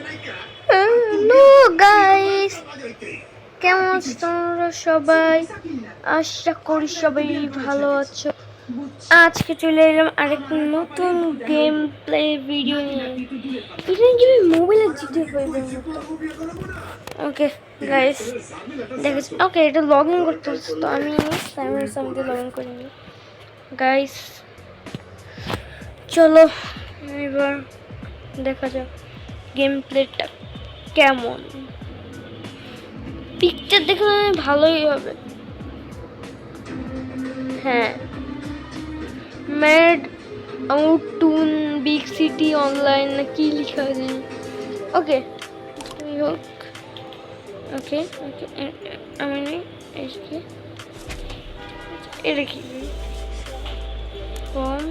Hello guys, কেমন আছো তোমরা সবাই? আশা করি সবাই ভালো আছো। আজকে চলে এলাম আরেকটা নতুন গেম প্লে ভিডিও নিয়ে। এটা কি মোবাইলে জিতে পারবে মতো? ওকে গাইস, দেখেছি। ওকে, এটা লগ ইন করতে হচ্ছে, তো আমি সাইমের সামনে লগ ইন করে নিই। গাইস চলো এবার দেখা যাক গেম প্লেটা কেমন। পিকচার দেখলে ভালোই হবে। হ্যাঁ, ম্যাড আউটুন বিগ সিটি অনলাইন না কি লেখা আছে। ওকে হোক, ওকে ওকে আমি এসকে এটা কি ফর্ম।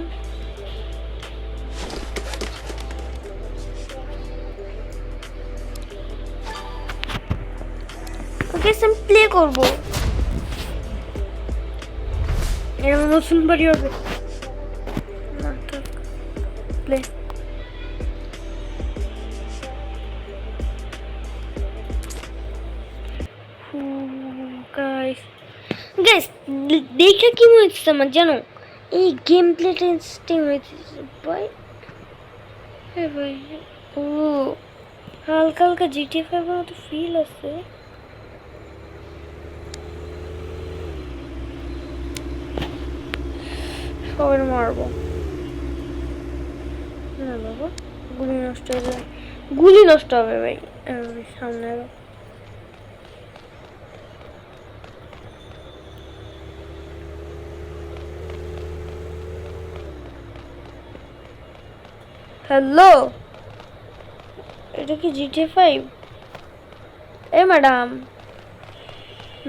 ওকে আমি প্লে করবো। এরকম নতুন বাড়ি হবে প্লে। গাইস গাইস দেখে কি মনে হচ্ছে আমার জানো, এই গেম প্লেটা ইন্টারেস্টিং হয়েছে ভাই। হ্যাঁ ভাই, ও হালকা হালকা জিটিএ 5 এর মতো ফিল আছে। সবাই মারবো না বাবা, গুলি নষ্ট হয়ে যাবে, গুলি নষ্ট হবে ভাই। সামনে হ্যালো, এটা কি জিটিএ 5? এ ম্যাডাম,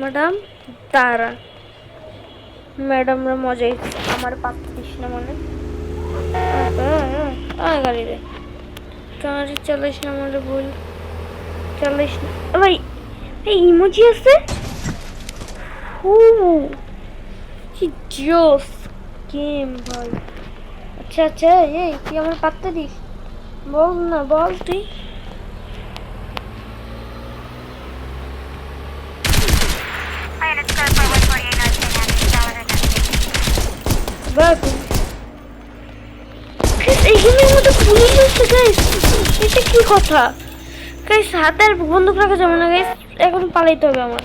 ম্যাডাম তারা ম্যাডামরা মজাই আমার পাত্তা দিস না মানে। গাড়ি রে গাড়ি চালাইস না, আমার বল চালাইস না ভাই। এই ইমোজি আছে, কি জোস গেম ভাই। আচ্ছা আচ্ছা, এই তুই আমার পাত্তা দিস, বল না বল তুই। এইখানের মধ্যে পুলিশ আছে গাইস, এটা কি কথা গাইস? হাতে আর বন্দুক রাখা যাবে না গাইস, এখন পালাইতে হবে আমার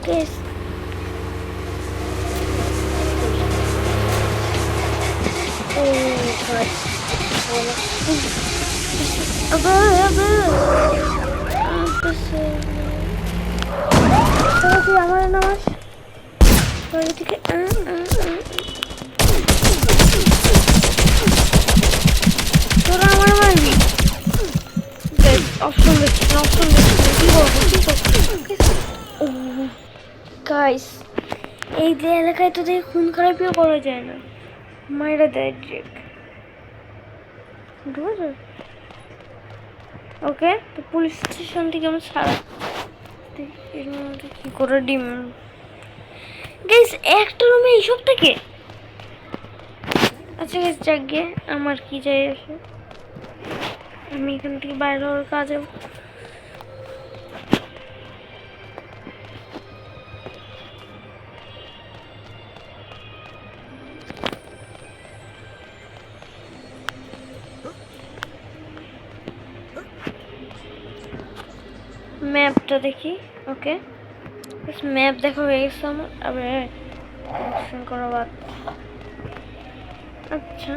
গাইস। ও ভাই আমার নামাজ থেকে তোরা আমার মারবি অপশন দেখছি না, অপশন দেখছি না, কি করবো কি করবো। ও গাইস, এই যে এলাকায় তো দেখে খুন খারাপিও করা যায় না, মায়েরা দেয় ডিরেক্ট। ওকে, তো পুলিশ স্টেশন থেকে আমি ছাড়া এর মধ্যে কি করে ডিম গাইস একটা রুমে এইসব থেকে। আচ্ছা গাইস যাক গে, আমার কি যায় আসে, আমি এখান থেকে বাইরে হওয়ার কাজে। ম্যাপটা দেখি। ওকে ম্যাপ দেখা হয়ে গেছে আমার, আবার অপশন করা বাদ। আচ্ছা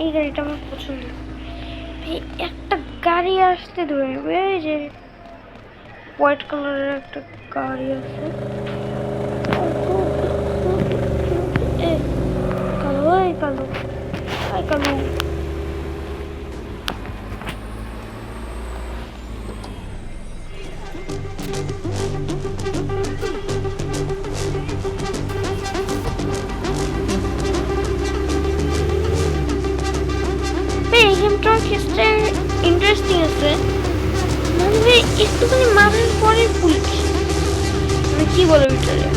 এই গাড়িটা আমার পছন্দ। একটা গাড়ি আসতে ধরবে, যে হোয়াইট কালারের একটা গাড়ি আছে। কালো কালো কালো ইন্টারেস্টিং আছে মানে একটুখানি মারার পরে পুলিশ মানে কি বলে ভিতরে,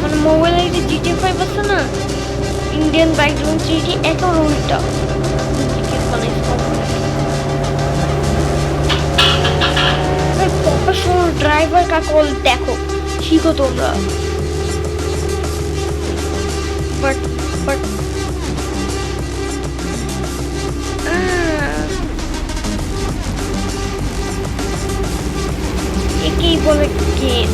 মানে মোবাইলে যে জিটিএ 5 আছে না, ইন্ডিয়ান ব্যাকগ্রাউন্ড 3D একেবারে উল্টা। ড্রাইভার কাকল দেখো, শিখো তোমরা। বাট বাট একেই বলে গেম।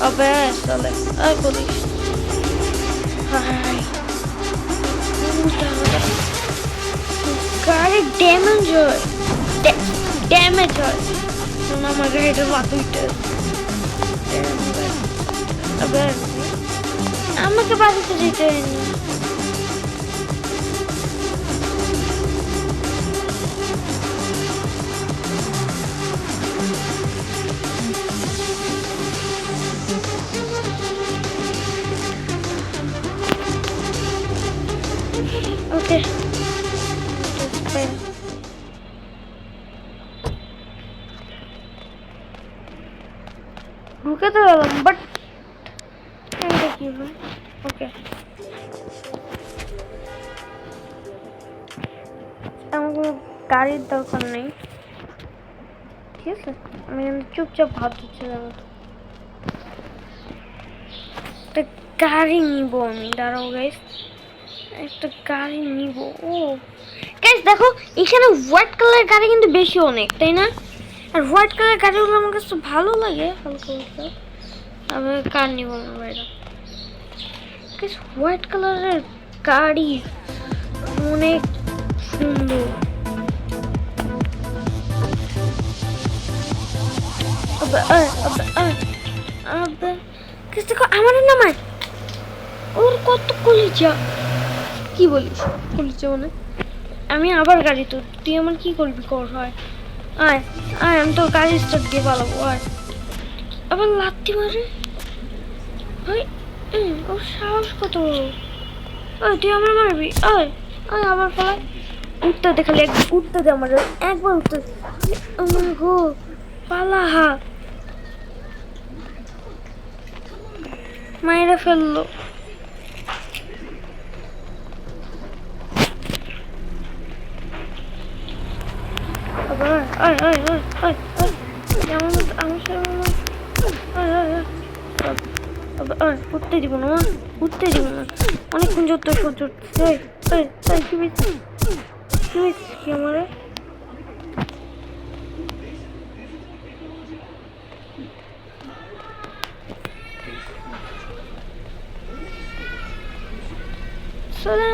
আবে চলে আর বলিস গাড়ি ড্যামেজ হয়, ড্যামেজ হয়। আমার গাড়িটা মাথুইটা আবার আমাকে বাড়িতে যেতে হয়নি। ওকে ঢুকে তো গেলাম, বাট কি হয়? ওকে আমার কোনো গাড়ির দরকার নেই, ঠিক আছে? আমি চুপচাপ ভাত দিচ্ছিলাম। একটা গাড়ি নিব আমি, দাঁড়াও গাইস, একটা গাড়ি নিব। ও গাইস দেখো, এখানে হোয়াইট কালারের গাড়ি কিন্তু বেশি অনেক, তাই না? আর হোয়াইট কালারের গাড়িগুলো আমার কাছে ভালো লাগে, হালকা হালকা। আমি কার নিব না বাইরে। গাইস হোয়াইট কালারের গাড়ি অনেক সুন্দর। দেখো আমার নামায়, ওর কত কলিজা। কি বলিস কলিজা মানে? আমি আবার গাড়ি, তো তুই আমার কি করবি কর, হয় আয় আয়, আমি তোর গাড়ি স্টার্ট দিয়ে পালাবো। আয় আবার লাথি মারে, হয় ওর সাহস কত বড়। ওই তুই আমার মারবি, আয় আয় আবার পালায়। উঠতে দেখালে উঠতে দে আমার, একবার উঠতে। আমার গো পালা, হা মায়েরা ফেললো। উঠতে দিব না, উঠতে দিব না, অনেকক্ষণ যত সহ্য কি আমারে।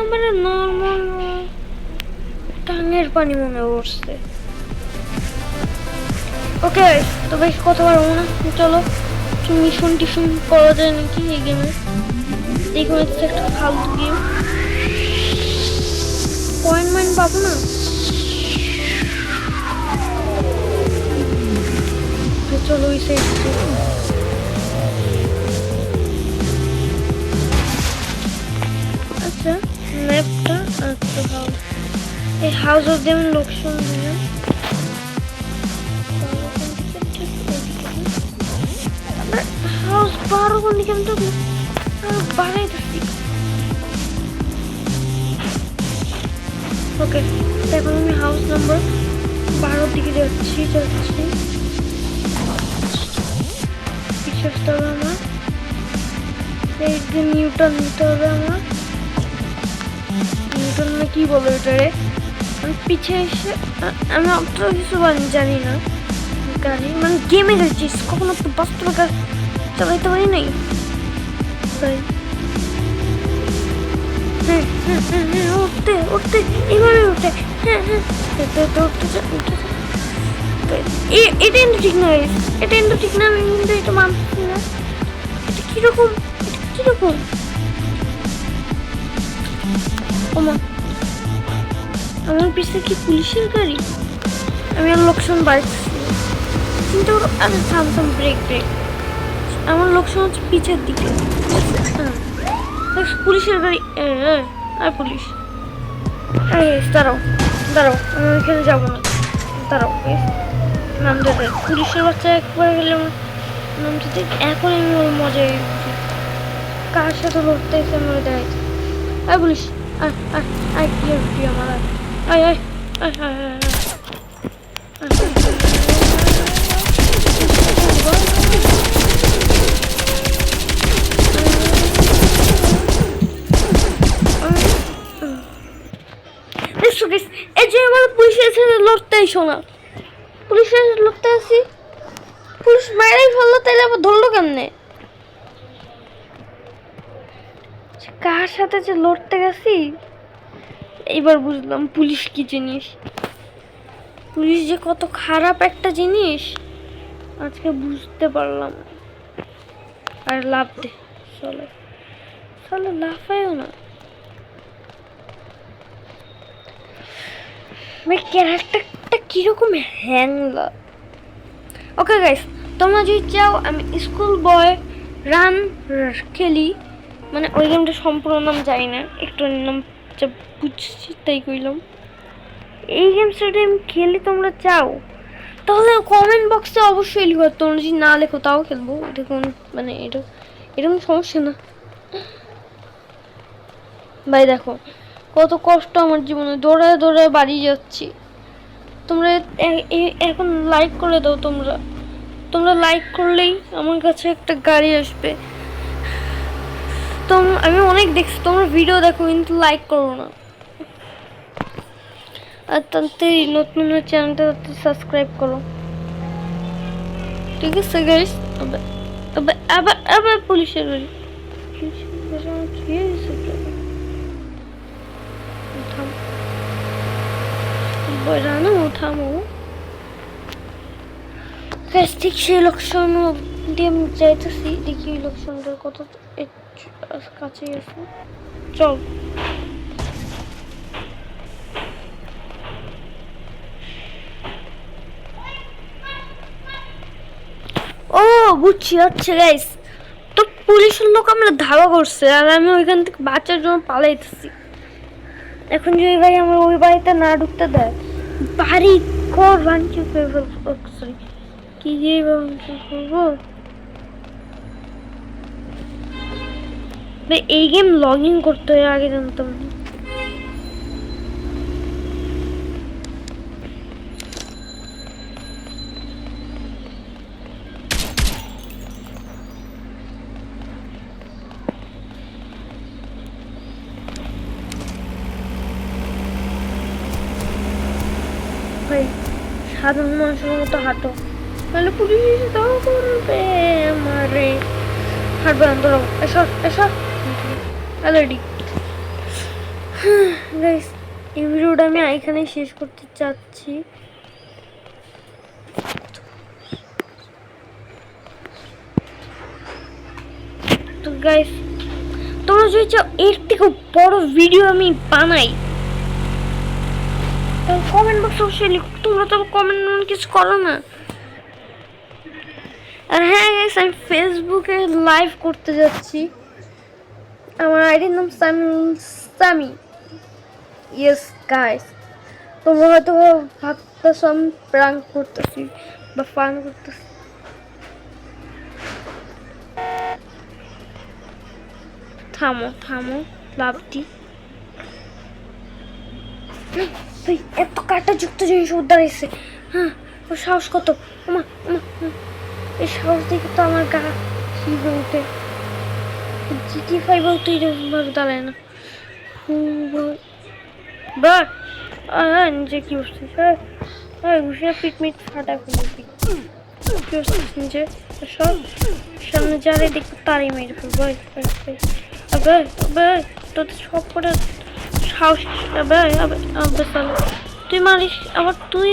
আমার নর্মাল টাঙের পানি মনে পড়ছে। ওকে তো বেশ কথা পারবো না, চলো মিশন টিশন করা যায় নাকি এই গেমে। এই গেমে একটা ফালতু গেম, পয়েন্ট মাইন্ড পাবো না। চলো ওই সাইড। আচ্ছা ম্যাপটা, আচ্ছা হাউস, এই হাউস অফ দেম লোকেশন দিলাম। হাউস 12 কোন দিকে? আমি তো বাড়াইতেছি। ওকে এখন আমি হাউস নাম্বার 12 দিকে যাচ্ছি। পিছিয়ে আসতে হবে আমার, নিউটন নিতে হবে আমার। নিউটন না কি বলে ওটারে, আমি পিছিয়ে এসে, আমি অত কিছু জানি না গাড়ি, মানে গেমে গেছিস, কখনো তো বাস্তবে গাড়ি চালাইতে পারি নাই। উঠতে উঠতে এইভাবে উঠে, এটা কিন্তু ঠিক নয়, এটা কিন্তু ঠিক না, আমি কিন্তু এটা মানছি না। এটা কিরকম, এটা কিরকম? আমার পিছনে কি পুলিশের গাড়ি? আমি আর লোকসান বাড়ছি কিন্তু, আরে থাম, ব্রেক। আমার লোকসান হচ্ছে পিছের দিকে, পুলিশের গাড়ি। আর পুলিশ, দাঁড়াও আমি ওইখানে যাবো না, দাঁড়াও নামতে দে। পুলিশের বাচ্চা একবার গেলে আমার নামতে দেখ। এখন আমি ওর মজায় কার সাথে লড়তে এসে আমার দেখাইছে। পুলিশ আয় কি আমার, আয় এই যে আমার পুলিশের এসে লড়তে আইসো না, পুলিশের লড়তে আসি, পুলিশ মারাই ফেললো, তাইলে আবার ধরলো কেমনে? কার সাথে যে লড়তে গেছি এইবার বুঝলাম পুলিশ কি জিনিস, পুলিশ যে কত খারাপ একটা জিনিস আজকে বুঝতে পারলাম। আর লাভ দে, চলো চলো, লাফায়ও না। ক্যারেক্টারটা কিরকম হ্যাংলা। ওকে গাইস, তোমরা যদি চাও আমি স্কুল বয় রান খেলি, মানে ওই গেমটা সম্পূর্ণ নাম জানি না, একটু নাম বুঝছি তাই কইলাম। এই গেমসটা আমি খেলি তোমরা চাও তাহলে কমেন্ট বক্সে অবশ্যই লিখো, তোমরা যদি না লেখো তাও খেলবো, এটা কোন মানে এটা এরকম সমস্যা না ভাই। দেখো কত কষ্ট আমার জীবনে, দৌড়ায় দৌড়ায় বাড়ি যাচ্ছি। তোমরা এখন লাইক করে দাও, তোমরা লাইক করলেই আমার কাছে একটা গাড়ি আসবে। আমি অনেক দেখছি তোমরা ভিডিও দেখো কিন্তু লাইক করো না। আর তাড়াতাড়ি নতুন চ্যানেলটা সাবস্ক্রাইব করো, ঠিক আছে গাইস? আবার পুলিশের বাড়ি, থামো। ঠিক সেই লোকেশন দিয়ে আমি যাইতেছি, দেখি ওই লোকেশনটার কত কাছেই আছে। চল ও বুঝছি, আচ্ছা গাইস, তো পুলিশের লোক আমরা ধাওয়া করছে আর আমি ওইখান থেকে বাচ্চার জন্য পালাইতেছি। এখন যদি ভাই আমার ওই বাড়িতে না ঢুকতে দেয়, বাড়ি ঘর ভাঙচুর করে ফেলবো। সরি, কি দিয়ে ভাঙচুর করবো ভাই? এই গেম লগ ইন করতে হয়, আগে জানতাম না। ভাই সাধারণ মানুষের মতো হাঁটো, তাহলে পুলিশ এসে তাও করবে আমারে। হাঁটবে অন্তর, এসব অলরেডি। গাইস এই ভিডিওটা আমি এখানেই শেষ করতে চাচ্ছি। তো গাইস তোমরা যদি চাও এর থেকে বড় ভিডিও আমি বানাই, কমেন্ট বক্সে অবশ্যই লিখো। তোমরা তো কমেন্ট কিছু করো না। আর হ্যাঁ গাইস, আমি ফেসবুকে লাইভ করতে যাচ্ছি, আমার আইডির নাম সামি। ইয়েস গাইস, তোমরা হয়তো ভাবতেছো আমি প্রাঙ্ক করতেছি বা ফান করতেছি। থামো লাভটি। এত কাটা যুক্ত জিনিস উদ্ধারাইছে। হ্যাঁ, ওর সাহস কত! এই সাহস দেখে তো আমার গা শিবে উঠে। GT5 তো এরকমভাবে দাঁড়ায় না। নিজে কি বসছিস? ঘুষে পিটমিট ফাটা ফেলবি। কি বসছিস নিজে? সব সামনে যারে দেখবো তারই মেরে ফেলবো। তোদের সব করে সাহস। তুই মারিস আবার, তুই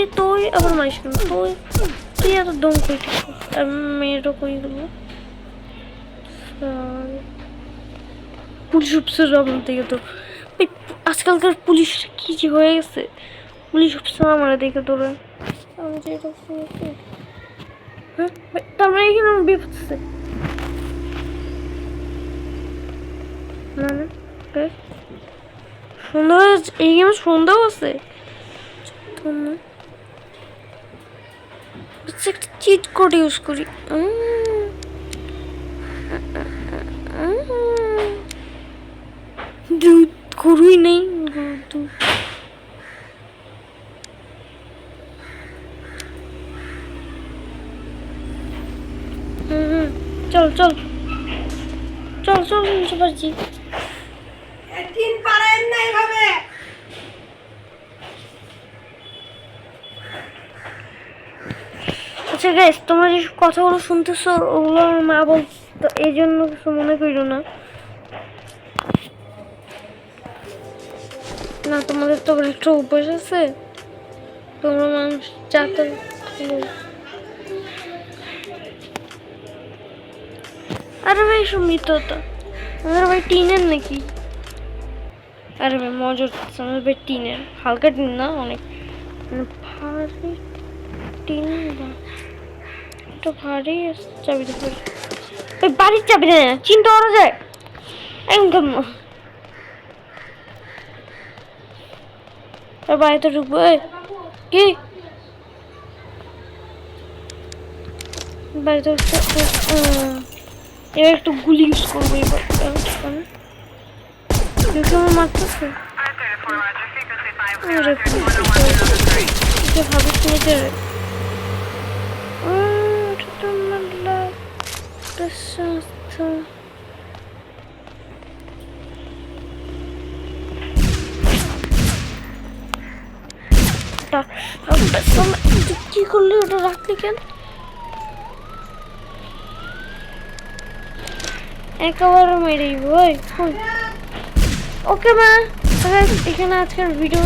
আবার মারিস কেন? তুই এত দম কই মেয়েরও কই দেবো। পুলিশ অফিসার আমার দেখে তো আজকালকার পুলিশ কি যে হয়ে গেছে, পুলিশ অফিসার আমার দেখে তোরা আমি যে হ্যাঁ তার মানে এখানে আমার বিপদ আছে না না। সুন্দর এই গেমে সুন্দর আছে, একটা চিট কোড ইউজ করি। দুধ গরুই নেই, চল চল চল চল নিচে পারছি। আচ্ছা গাইস, তোমরা যে কথাগুলো শুনতেছো ওগুলো আমার মা বলতো, এই জন্য কিছু মনে করিও না। না তোমাদের তো একটা অভ্যাস আছে, তোমরা মানুষ চাতে। আরে ভাই সুমিত তো আমাদের ভাই টিনের নাকি? আরে ভাই মজা হচ্ছে, আমাদের ভাই টিনের, হালকা টিন না, অনেক ভারী টিন বা একটু ভারী। চাবি তো ওই বাড়ির চাবি না, চিন্তা করা যায় একদম। বাড়িতে ঢুকবো কি বাড়িতে এবার একটু গুলি ইউজ করবো এবার। আমার মারতেছে ভাবিস নিজের কি করলি, ওটা রাখলি কেন? একেবারে মেরে ওই ওকে মা, এখানে আজকের ভিডিও